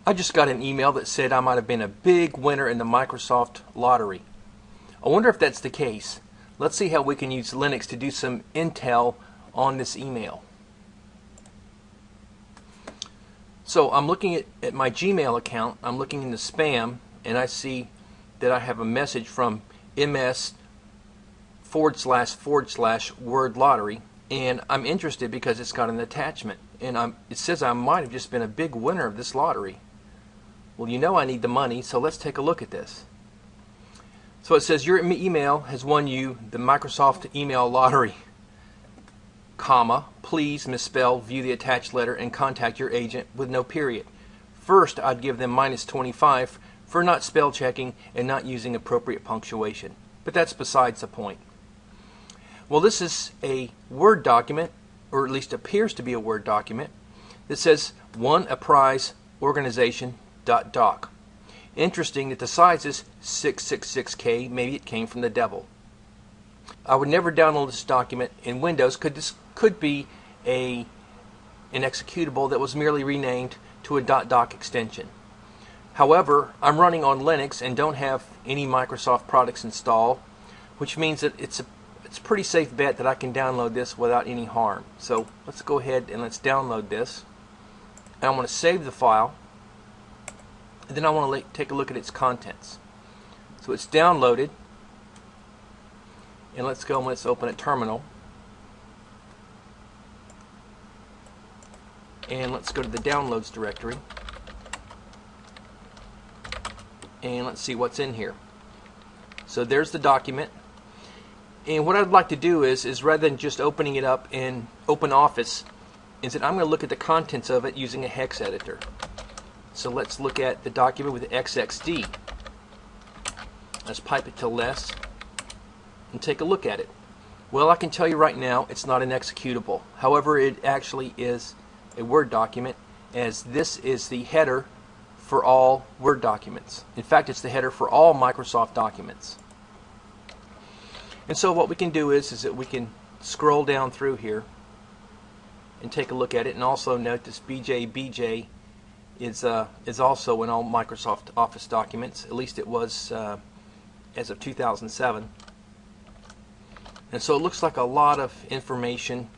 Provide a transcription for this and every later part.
I just got an email that said I might have been a big winner in the Microsoft lottery. I wonder if that's the case. Let's see how we can use Linux to do some intel on this email. So I'm looking at my Gmail account. I'm looking in the spam, and I see that I have a message from MS//word lottery, and I'm interested because it's got an attachment, and it says I might have just been a big winner of this lottery. Well, you know I need the money, so let's take a look at this. So it says your email has won you the Microsoft email lottery, comma, please misspell, view the attached letter, and contact your agent with no period. First, I'd give them -25 for not spell checking and not using appropriate punctuation. But that's besides the point. Well, this is a Word document, or at least appears to be a Word document, that says won a prize organization.doc. Interesting that the size is 666K. Maybe it came from the devil. I would never download this document in Windows. This could be an executable that was merely renamed to a .doc extension. However, I'm running on Linux and don't have any Microsoft products installed, which means that it's a pretty safe bet that I can download this without any harm. So let's go ahead and let's download this. And I want to save the file. And then I want to take a look at its contents. So it's downloaded. And let's go and let's open a terminal. And let's go to the downloads directory. And let's see what's in here. So there's the document. And what I'd like to do is rather than just opening it up in OpenOffice, is that I'm going to look at the contents of it using a hex editor. So let's look at the document with XXD. Let's pipe it to less and take a look at it. Well, I can tell you right now it's not an executable. However, it actually is a Word document, as this is the header for all Word documents. In fact, it's the header for all Microsoft documents. And so what we can do is that we can scroll down through here and take a look at it, and also note this BJ is also in all Microsoft Office documents. At least it was as of 2007. And so it looks like a lot of information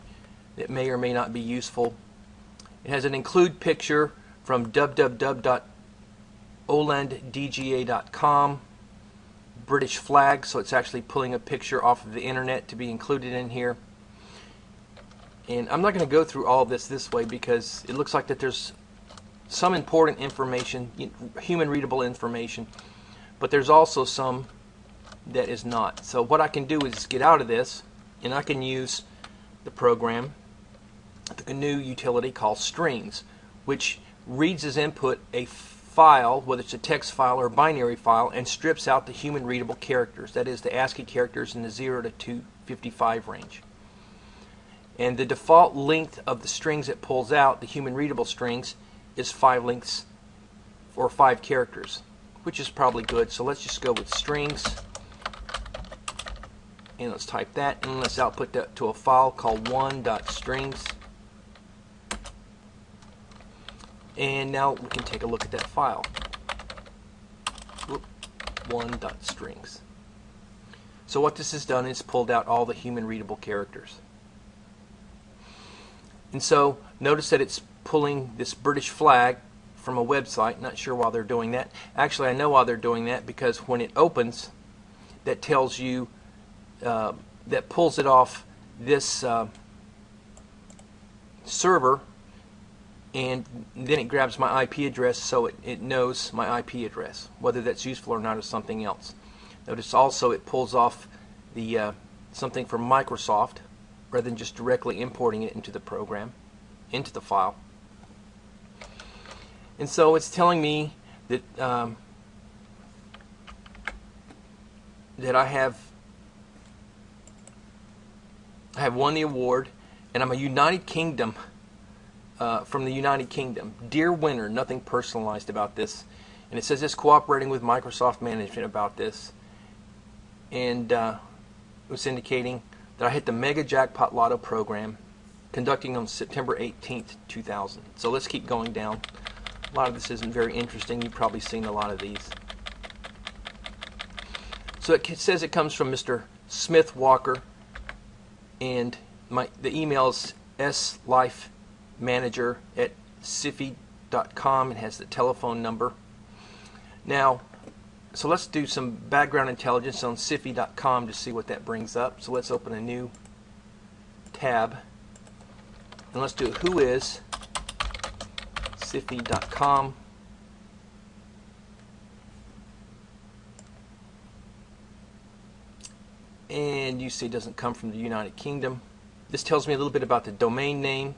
that may or may not be useful. It has an include picture from www.olanddga.com, British flag, so it's actually pulling a picture off of the internet to be included in here. And I'm not going to go through all of this way because it looks like that there's some important information, human readable information, but there's also some that is not. So what I can do is get out of this, and I can use the program, the new utility called Strings, which reads as input a file, whether it's a text file or a binary file, and strips out the human readable characters, that is the ASCII characters in the 0 to 255 range. And the default length of the strings it pulls out, the human readable strings, is 5 lengths or 5 characters, which is probably good. So let's just go with strings, and let's type that, and let's output that to a file called one.strings. And now we can take a look at that file. One.strings. So what this has done is pulled out all the human readable characters. And so notice that it's pulling this British flag from a website. Not sure why they're doing that. Actually, I know why they're doing that, because when it opens, that tells you that pulls it off this server, and then it grabs my IP address, so it knows my IP address. Whether that's useful or not is something else. Notice also it pulls off the something from Microsoft rather than just directly importing it into the program, into the file. And so it's telling me that that I have won the award, and I'm a United Kingdom, from the United Kingdom. Dear winner, nothing personalized about this. And it says it's cooperating with Microsoft management about this. And it was indicating that I hit the Mega Jackpot Lotto program, conducting on September 18th, 2000. So let's keep going down. A lot of this isn't very interesting. You've probably seen a lot of these. So it says it comes from Mr. Smith Walker, and the email is slifemanager@sifi.com. It has the telephone number. Now, so let's do some background intelligence on sifi.com to see what that brings up. So let's open a new tab, and let's do who is sifi.com. And you see it doesn't come from the United Kingdom. This tells me a little bit about the domain name,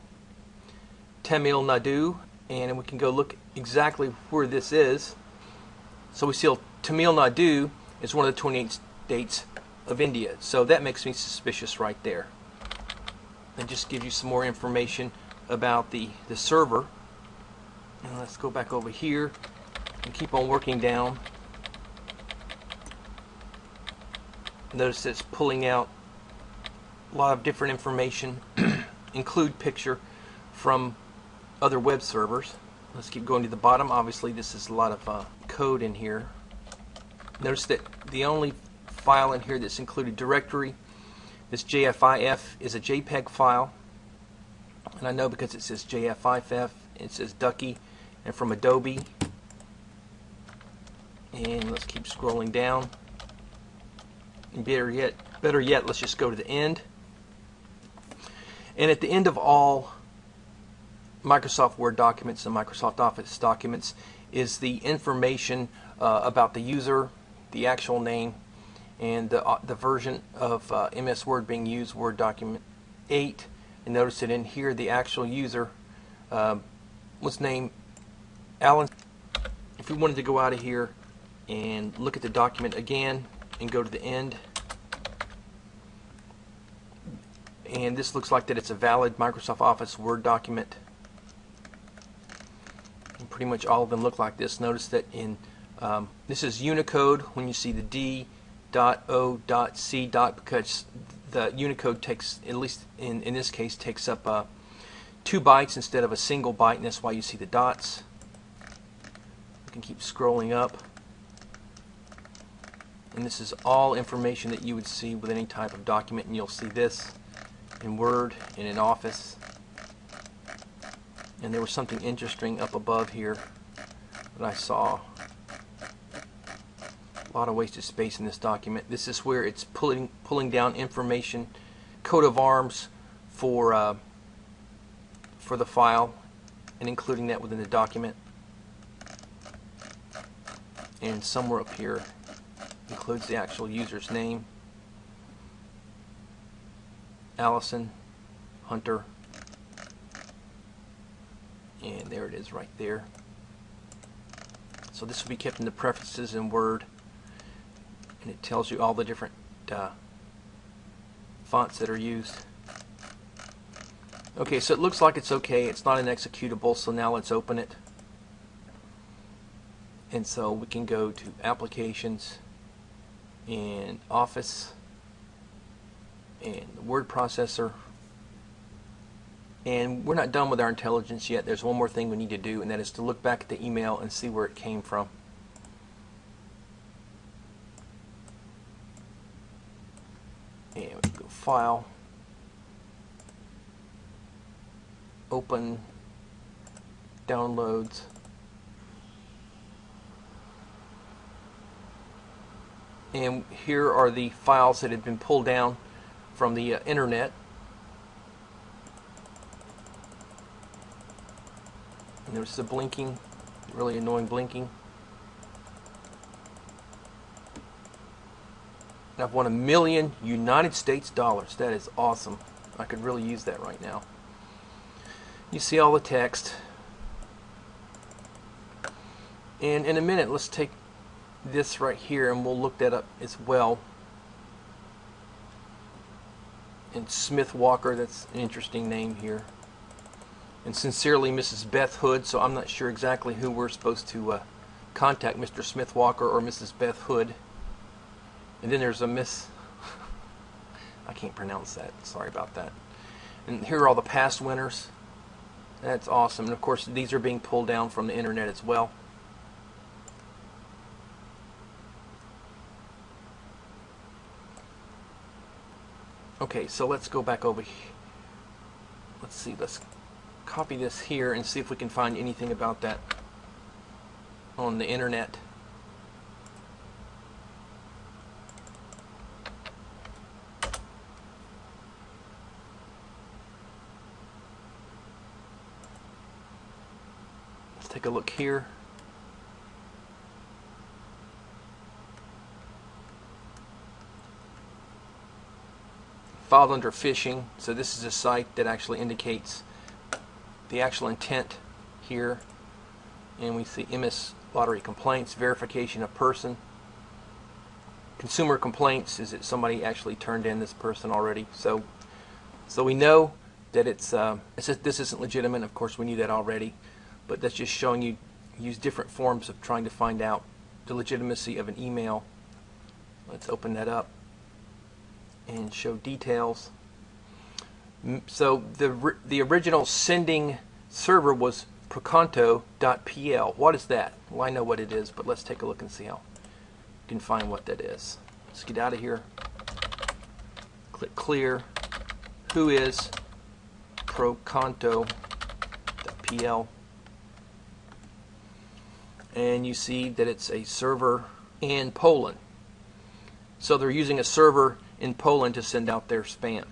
Tamil Nadu, and we can go look exactly where this is. So we see Tamil Nadu is one of the 28 states of India. So that makes me suspicious right there. And just gives you some more information about the server. And let's go back over here and keep on working down. Notice it's pulling out a lot of different information, include picture from other web servers. Let's keep going to the bottom. Obviously this is a lot of code in here. Notice that the only file in here that's included directory, this JFIF, is a JPEG file. And I know because it says JFIF, it says Ducky, and from Adobe. And let's keep scrolling down. And better yet, let's just go to the end. And at the end of all Microsoft Word documents and Microsoft Office documents is the information about the user, the actual name, and the version of MS Word being used, Word document 8. And notice that in here the actual user was named Alan. If we wanted to go out of here and look at the document again and go to the end, and this looks like that it's a valid Microsoft Office Word document, and pretty much all of them look like this. Notice that in this is Unicode when you see the D.O.C. because the Unicode takes, at least in this case, takes up 2 bytes instead of a single byte, and that's why you see the dots. You can keep scrolling up. And this is all information that you would see with any type of document, and you'll see this in Word and in Office. And there was something interesting up above here that I saw. A lot of wasted space in this document. This is where it's pulling down information, coat of arms for the file, and including that within the document. And somewhere up here includes the actual user's name, Allison Hunter, and there it is right there. So this will be kept in the preferences in Word, and it tells you all the different fonts that are used. Okay, so it looks like it's okay. It's not an executable, so now let's open it. And so we can go to Applications and Office and the word processor, and we're not done with our intelligence yet. There's one more thing we need to do, and that is to look back at the email and see where it came from. And we go File, Open, Downloads, and here are the files that have been pulled down from the internet. And there's the blinking, really annoying blinking. And I've won $1 million United States dollars. That is awesome. I could really use that right now. You see all the text. And in a minute, let's take this right here and we'll look that up as well. And Smith Walker, that's an interesting name here. And sincerely, Mrs. Beth Hood. So I'm not sure exactly who we're supposed to contact, Mr. Smith Walker or Mrs. Beth Hood. And then there's a Miss, I can't pronounce that, sorry about that. And here are all the past winners. That's awesome. And of course, these are being pulled down from the internet as well. Okay, so let's go back over here. Let's see, let's copy this here and see if we can find anything about that on the internet. Let's take a look here. Filed under phishing, so this is a site that actually indicates the actual intent here, and we see MS Lottery complaints, verification of person, consumer complaints, is it somebody actually turned in this person already, so we know that this isn't legitimate. Of course we knew that already, but that's just showing you use different forms of trying to find out the legitimacy of an email. Let's open that up and show details. So the original sending server was proconto.pl. What is that? Well, I know what it is, but let's take a look and see how you can find what that is. Let's get out of here. Click clear. Who is proconto.pl? And you see that it's a server in Poland. So they're using a server in Poland to send out their spam.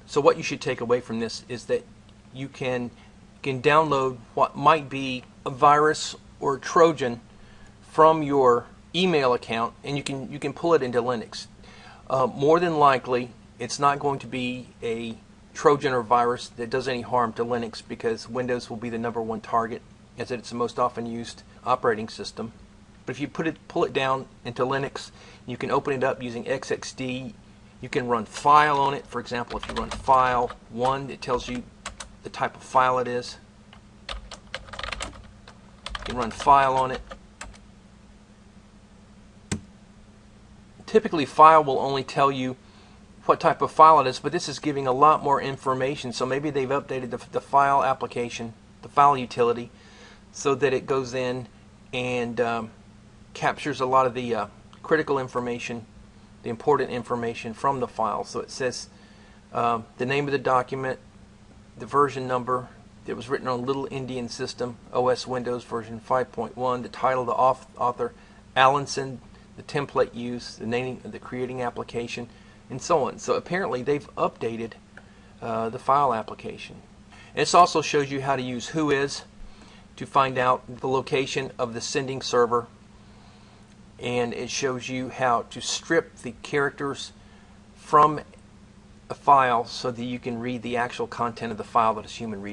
So what you should take away from this is that you can download what might be a virus or a Trojan from your email account, and you can pull it into Linux. More than likely, it's not going to be a Trojan or virus that does any harm to Linux, because Windows will be the #1 target, as it's the most often used operating system. But if you pull it down into Linux, you can open it up using XXD. You can run file on it. For example, if you run file 1, it tells you the type of file it is. You can run file on it. Typically, file will only tell you what type of file it is, but this is giving a lot more information. So maybe they've updated the file application, the file utility, so that it goes in and captures a lot of the critical information, the important information from the file. So it says the name of the document, the version number. It was written on Little Indian System, OS Windows version 5.1, the title of the author, Allinson, the template used, the name of the creating application, and so on. So apparently they've updated the file application. And this also shows you how to use Whois to find out the location of the sending server, and it shows you how to strip the characters from a file so that you can read the actual content of the file that is human readable.